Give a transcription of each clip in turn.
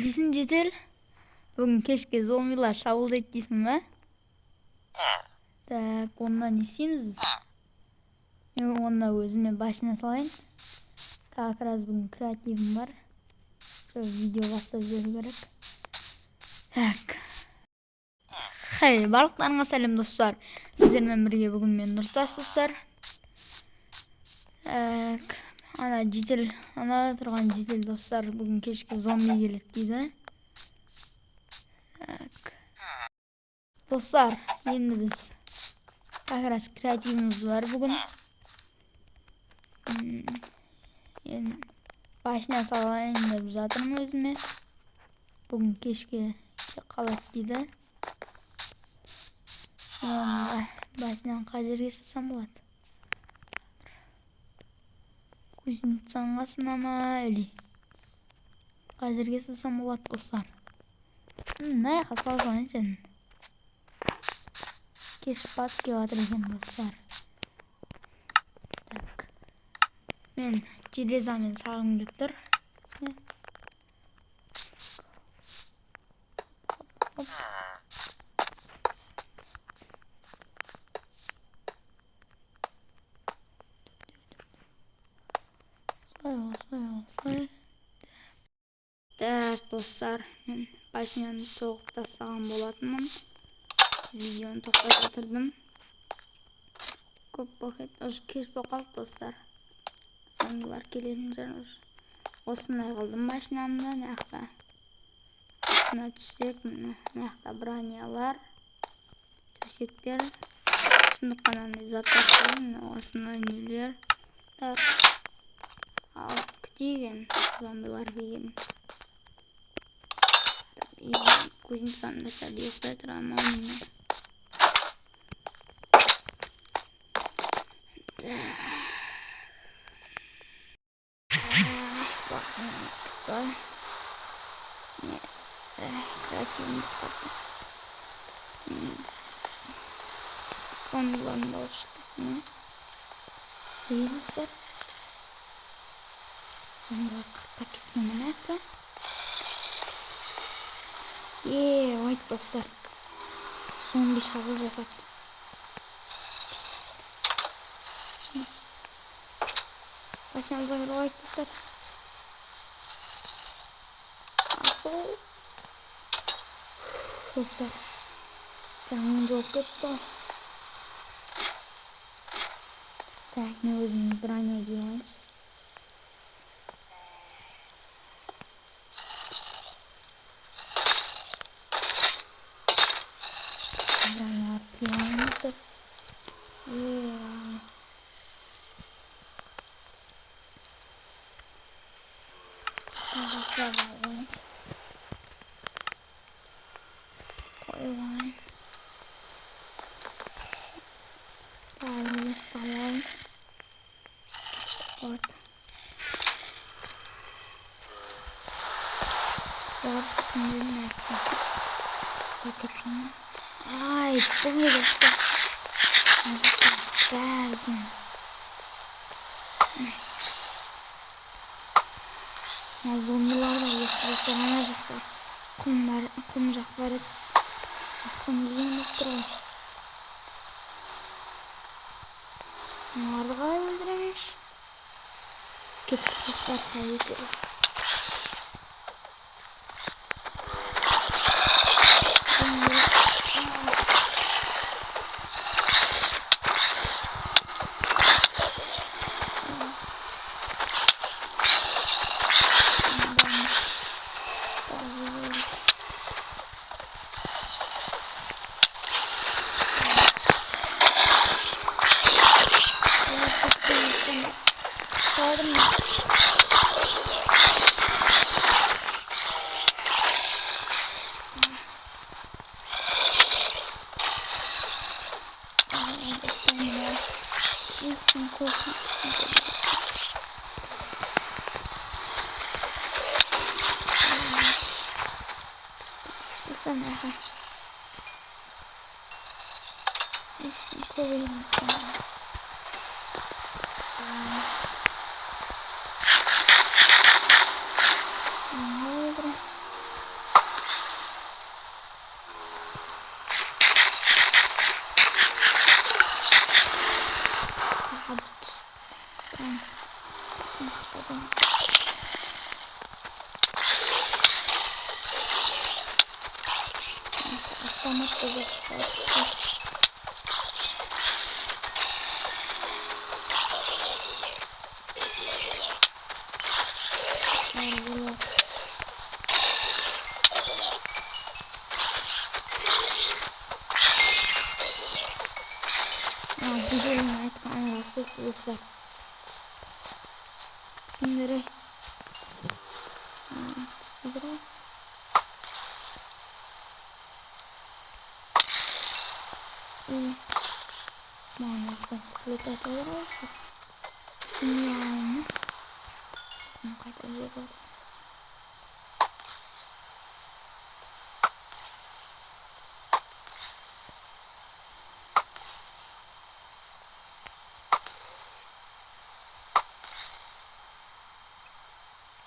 deysin Cetil? Bugün keşke zombiler şavulda deysin mi? Tak, ondan isteyimiz biz. Ben ondan özüme başına salayım. Kalkıraz bugün kreatifim var. Şöyle video bastıracağız gerek. Tak. Hey, balıklarına selam dostlar. Sizlerle birlikte bugün ben Nurtaş dostlar. Tak. Ana Cetil, ana turgan Cetil dostlar. Bugün keşke zombi gelip deydi. Tak. Dostlar, şimdi biz biraz kreatifimiz var bugün. Yani başına salayım da biz zaten özüme. Bugün keşke kalıp dedi. Yani başından kaçır geçsem bulat. Kuzun sangasın ama öyle. Kaçır geçsem bulat dostlar. Ne yapalım için? Keş bat ki atırken dostlar. Tak. Ben ciddi zaman sağım götür. Hop. Slay. Tak dostlar, ben başından soğukta sağım bolatmam. Videonu toxtatırdım. Köp paket oş keş bakalım dostlar. Zombiler gelince osuna kaldım başlamda nähta. Osuna düşecek mi? Nähta branyalar. Töşekler. Şunu kanan izatlaştırın. Osuna neler. Tak. Alk degen. Zombiler degen. Kuzin sanmışlar yok ama onunla. Kreatifim tuttu. Zombilerin oluştu. Değilse. Zombiler kırta gitmeme nerede? White dostlar. Son bir şarkı yasak. Başımıza göre white dostlar. Dostlar. Canım çok kötü. Tak, ne özümüz branya giyiyoruz. Branya artıyor. Koyulayım. Tamam. Bak. Bak şimdi ne yapayım? Bakayım. Ay bu ne dostlar? Geldim. Ya zombiler var dostlar, anacaklar. Kumcakları kumcuğunu kırıyor. Bunlar da gayet öldüremiş. Köpük dostlar kayıtıyor. Şimdi korkma. Susana. Şimdi koyayım sana. Ne oldu? Damat da zaten. Güzel et kan lastik olursa. Şimdi manasın sıklık atılır olsa. Şimdi yağımız. Ne kadar güzel.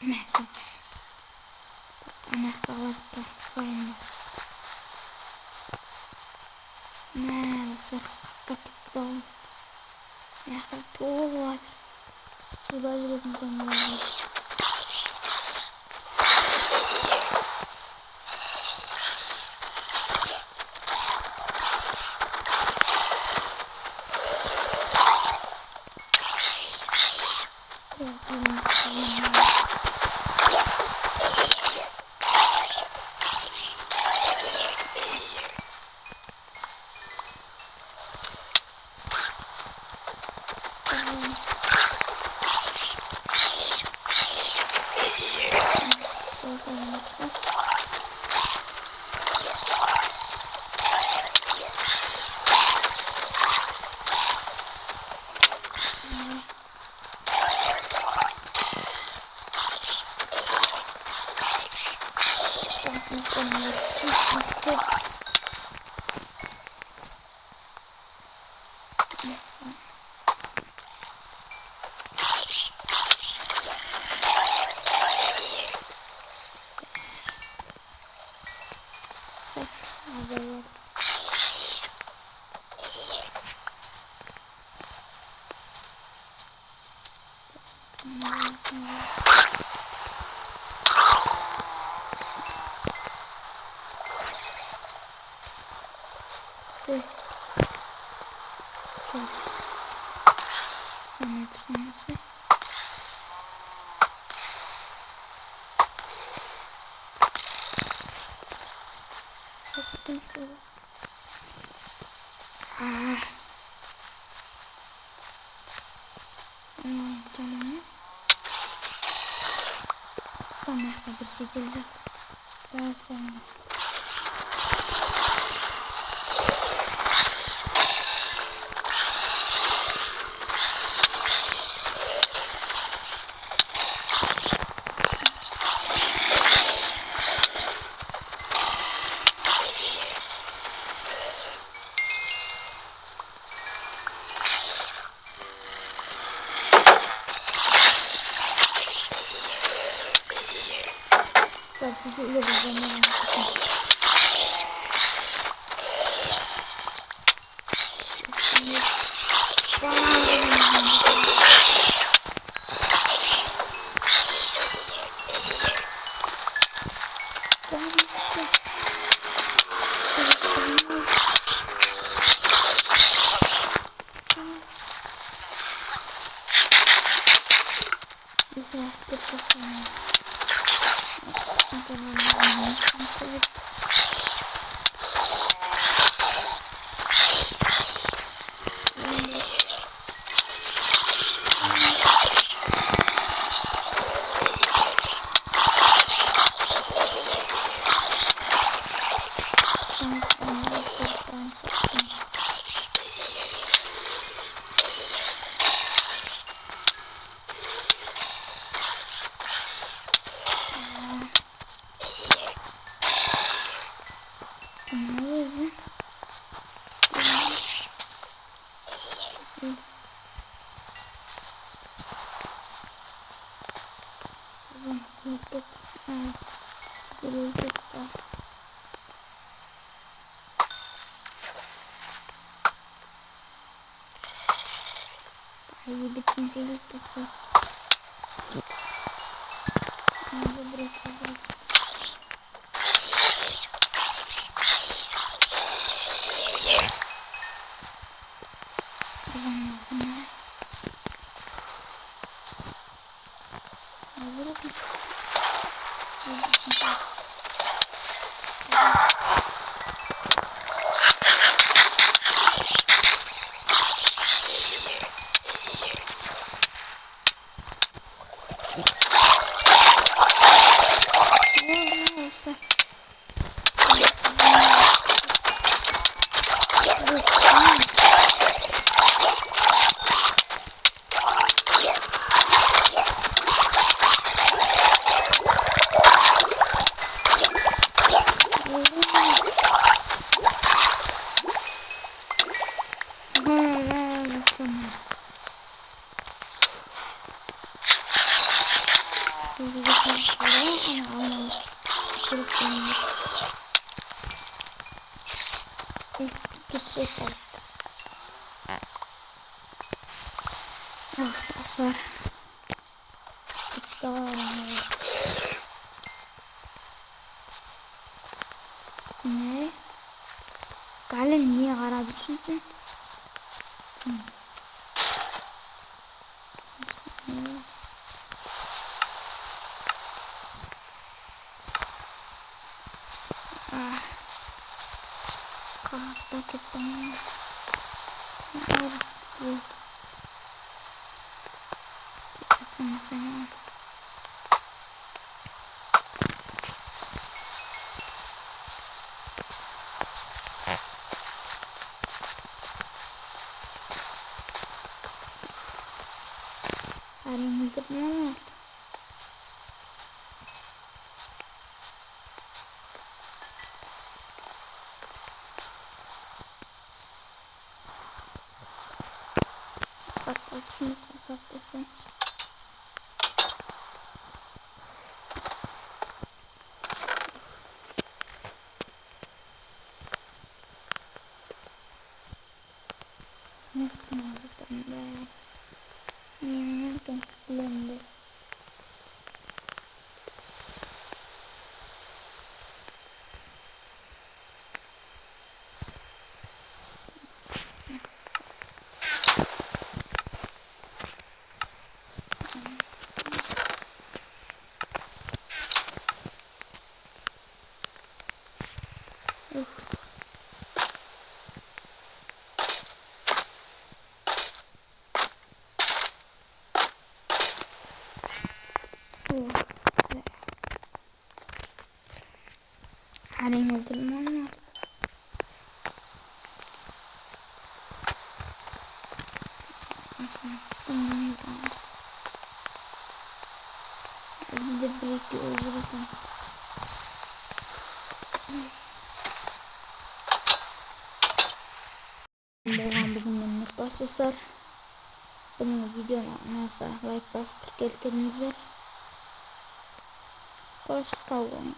Mesela anahtarlıkta koyun. Mesela katıkta ya tuğ var. Sudah jadi pemula. Sana bir şekilde daha sonra sadece ile bir zaman biz yastık basıyoruz. Aí bikin sini tuh sih. Ini berapa? Arkadaşlar ne? Kalem niye kara düşünce? Kalkta gittim. Haring gitmem. Şunu saklasın. Nasıl aldım be? Yemin ederim silendi. Haring öldürmem var. Bir de birlikte öldürürüm. Devam bugün basıyorlar. Benim videom neyse like bas 40 kendinize. Hoş sağ olun.